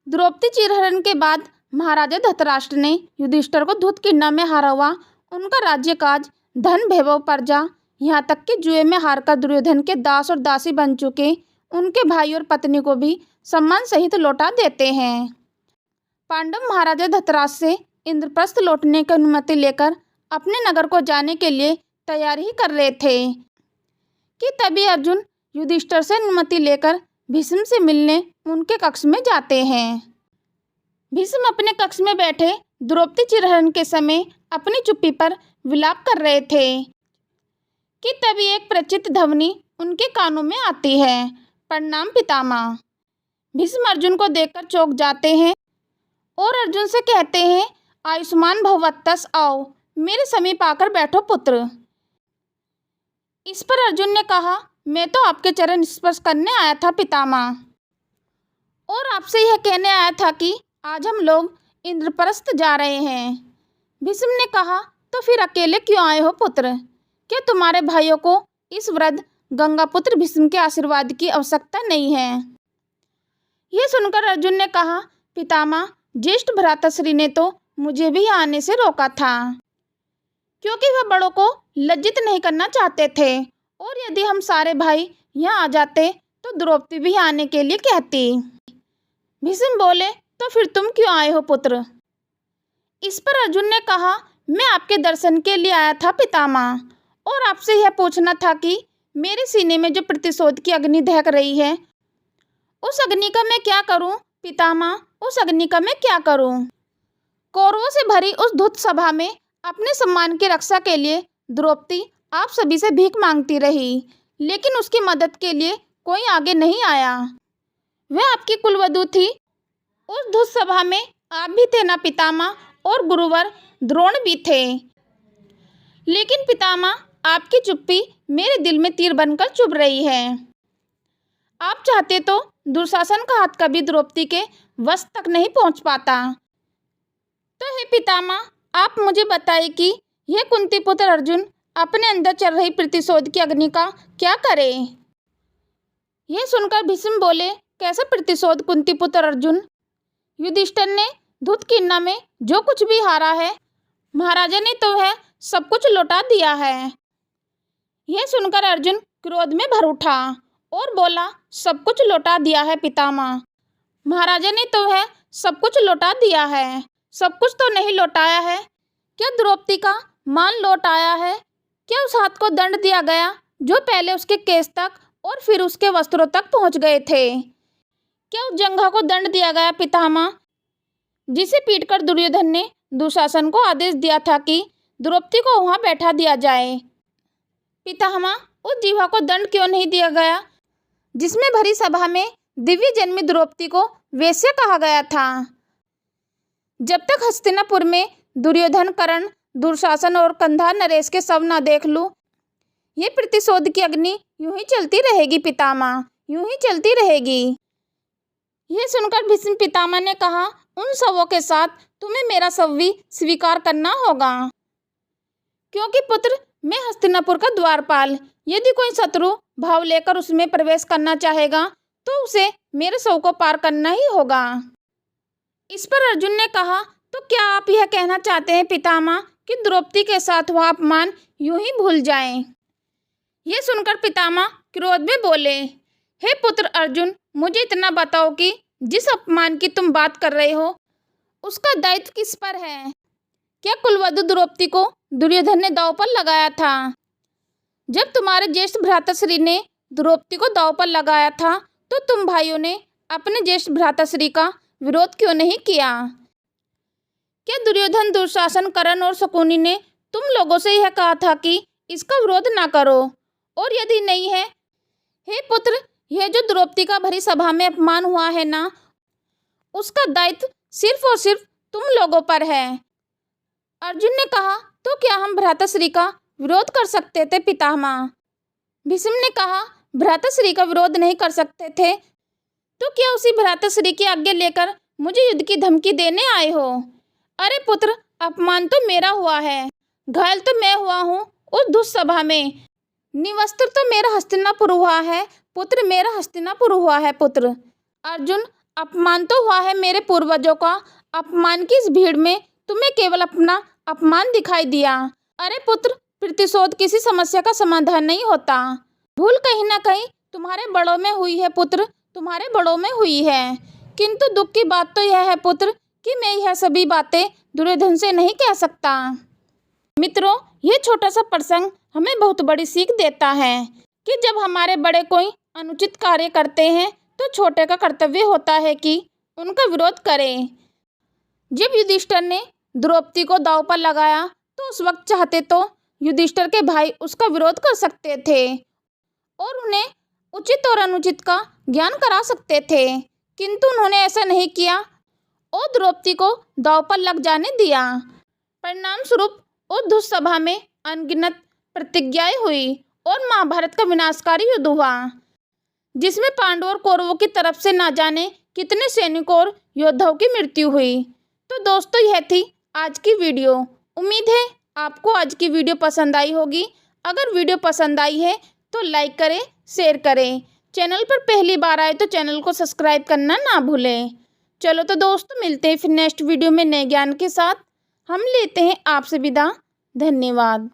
द्रौपदी चीरहरण के बाद महाराजा धृतराष्ट्र ने युधिष्ठिर को धूतकीर्णा में हारा हुआ उनका राज्यकाज, धन, वैभव, प्रजा, यहाँ तक कि जुए में हारकर दुर्योधन के दास और दासी बन चुके उनके भाई और पत्नी को भी सम्मान सहित लौटा देते हैं। पांडव महाराजा धृतराष्ट्र से इंद्रप्रस्थ लौटने की अनुमति लेकर अपने नगर को जाने के लिए तैयार ही कर रहे थे कि तभी अर्जुन युधिष्ठिर से अनुमति लेकर भीष्म से मिलने उनके कक्ष में जाते हैं। भीष्म अपने कक्ष में बैठे द्रौपदी चीरहरण के समय अपनी चुप्पी पर विलाप कर रहे थे कि तभी एक परिचित ध्वनि उनके कानों में आती है, प्रणाम पितामह। भीष्म अर्जुन को देखकर चौंक जाते हैं और अर्जुन से कहते हैं, आयुष्मान भवत्तस, आओ मेरे समीप आकर बैठो पुत्र। इस पर अर्जुन ने कहा, मैं तो आपके चरण स्पर्श करने आया था पितामह, और आपसे यह कहने आया था कि आज हम लोग इंद्रप्रस्थ जा रहे हैं। भीष्म ने कहा, तो फिर अकेले क्यों आए हो पुत्र? क्या तुम्हारे भाइयों को इस वृद्ध गंगापुत्र भीष्म के आशीर्वाद की आवश्यकता नहीं है? यह सुनकर अर्जुन ने कहा, पितामह, ज्येष्ठ भ्राताश्री ने तो मुझे भी यहाँ आने से रोका था, क्योंकि वह बड़ों को लज्जित नहीं करना चाहते थे, और यदि हम सारे भाई यहाँ आ जाते तो द्रौपदी भी आने के लिए कहती। भीष्म बोले, तो फिर तुम क्यों आए हो पुत्र? इस पर अर्जुन ने कहा, मैं आपके दर्शन के लिए आया था पितामह, और आपसे यह पूछना था कि मेरे सीने में जो प्रतिशोध की अग्नि दहक रही है, उस अग्नि का मैं क्या करूं पितामह? उस अग्नि का मैं क्या करूं? कौरवों से भरी उस धूत सभा में अपने सम्मान की रक्षा के लिए द्रौपदी आप सभी से भीख मांगती रही, लेकिन उसकी मदद के लिए कोई आगे नहीं आया। वह आपकी कुलवधू थी। उस धूत सभा में आप भी थे ना पितामह, और गुरुवर द्रोण भी थे। लेकिन पितामह, आपकी चुप्पी मेरे दिल में तीर बनकर चुभ रही है। आप चाहते तो दुशासन का हाथ कभी द्रौपदी के वश तक नहीं पहुंच पाता। तो हे पितामह, आप मुझे बताइए कि यह कुंती पुत्र अर्जुन अपने अंदर चल रही प्रतिशोध की अग्नि का क्या करे? यह सुनकर भीष्म बोले, कैसा प्रतिशोध कुंती पुत्र अर्जुन? युधिष्ठिर ने धूतकीर्णा में जो कुछ भी हारा है, महाराजा ने तो वह सब कुछ लौटा दिया है। यह सुनकर अर्जुन क्रोध में भर उठा और बोला, सब कुछ लौटा दिया है पितामह, महाराजा ने तो वह सब कुछ लौटा दिया है। सब कुछ तो नहीं लौटाया है। क्या द्रौपदी का मान लौट आया है? क्या उस हाथ को दंड दिया गया जो पहले उसके केस तक और फिर उसके वस्त्रों तक पहुंच गए थे? क्या उस जंघा को दंड दिया गया पितामह, जिसे पीटकर दुर्योधन ने दुशासन को आदेश दिया था कि द्रौपदी को वहां बैठा दिया जाए? पितामह, उस जीवा को दंड क्यों नहीं दिया गया जिसमें भरी सभा में दिव्य जन्मी द्रौपदी को वेश्या कहा गया था? जब तक हस्तिनापुर में दुर्योधन, कर्ण, दुशासन और कंधार नरेश के शव न देख लूं, ये प्रतिशोध की अग्नि यूं ही चलती रहेगी पितामह, यूं ही चलती रहेगी। यह सुनकर भीष्म पितामह ने कहा, उन शवों के साथ तुम्हें मेरा शव भी स्वीकार करना होगा, क्योंकि पुत्र मैं हस्तिनापुर का द्वारपाल। यदि कोई शत्रु भाव लेकर उसमें प्रवेश करना चाहेगा तो उसे मेरे शव को पार करना ही होगा। इस पर अर्जुन ने कहा, तो क्या आप यह कहना चाहते हैं पितामह कि द्रौपदी के साथ वह अपमान यूं ही भूल जाएं? यह सुनकर पितामह क्रोध में बोले, हे पुत्र अर्जुन, मुझे इतना बताओ कि जिस अपमान की तुम बात कर रहे हो उसका दायित्व किस पर है? क्या कुलवधु द्रौपदी को दुर्योधन ने दांव पर लगाया था? जब तुम्हारे ज्येष्ठ भ्राताश्री ने द्रौपदी को दांव पर लगाया था तो तुम भाइयों ने अपने ज्येष्ठ भ्राताश्री का विरोध क्यों नहीं किया? क्या दुर्योधन, दुशासन, कर्ण और शकुनी ने तुम लोगों से यह कहा था कि इसका विरोध ना करो? और यदि नहीं है, हे पुत्र, यह जो द्रौपदी का भरी सभा में अपमान हुआ है ना, उसका दायित्व सिर्फ और सिर्फ तुम लोगों पर है। अर्जुन ने कहा, तो क्या हम भ्राताश्री का विरोध कर सकते थे पितामह? भीष्म ने कहा, भ्राताश्री का विरोध नहीं कर सकते थे तो क्या उसी भ्राताश्री की आज्ञा लेकर मुझे युद्ध की धमकी देने आए हो? अरे पुत्र, अपमान तो मेरा हुआ है, घायल तो मैं हुआ हूँ उस दुस्सभा में, निवस्त्र तो मेरा हस्तिनापुर हुआ है पुत्र, मेरा हस्तिनापुर हुआ है पुत्र। अर्जुन, अपमान तो हुआ है मेरे पूर्वजों का, अपमान की इस भीड़ में तुम्हें केवल अपना अपमान दिखाई दिया। अरे पुत्र, प्रतिशोध किसी समस्या का समाधान नहीं होता। भूल कहीं ना कहीं तुम्हारे बड़ों में हुई है पुत्र, तुम्हारे बड़ों में हुई है। किंतु दुख की बात तो यह है पुत्र कि मैं यह सभी बातें दुर्योधन से नहीं कह सकता। मित्रों, यह छोटा सा प्रसंग हमें बहुत बड़ी सीख देता है कि जब हमारे बड़े कोई अनुचित कार्य करते हैं तो छोटे का कर्तव्य होता है कि उनका विरोध करें। जब युधिष्ठिर ने द्रौपदी को दांव पर लगाया तो उस वक्त चाहते तो युधिष्ठिर के भाई उसका विरोध कर सकते थे और उन्हें उचित और अनुचित का ज्ञान करा सकते थे, किंतु उन्होंने ऐसा नहीं किया और द्रौपदी को दांव पर लग जाने दिया। परिणाम स्वरूप उस दुष्ट सभा में अनगिनत प्रतिज्ञाएं हुई और महाभारत का विनाशकारी युद्ध हुआ, जिसमें पांडवों और कौरवों की तरफ से ना जाने कितने सैनिकों और योद्धाओं की मृत्यु हुई। तो दोस्तों, यह थी आज की वीडियो। उम्मीद है आपको आज की वीडियो पसंद आई होगी। अगर वीडियो पसंद आई है तो लाइक करें, शेयर करें। चैनल पर पहली बार आए तो चैनल को सब्सक्राइब करना ना भूलें। चलो तो दोस्तों, मिलते हैं फिर नेक्स्ट वीडियो में नए ज्ञान के साथ। हम लेते हैं आपसे विदा। धन्यवाद।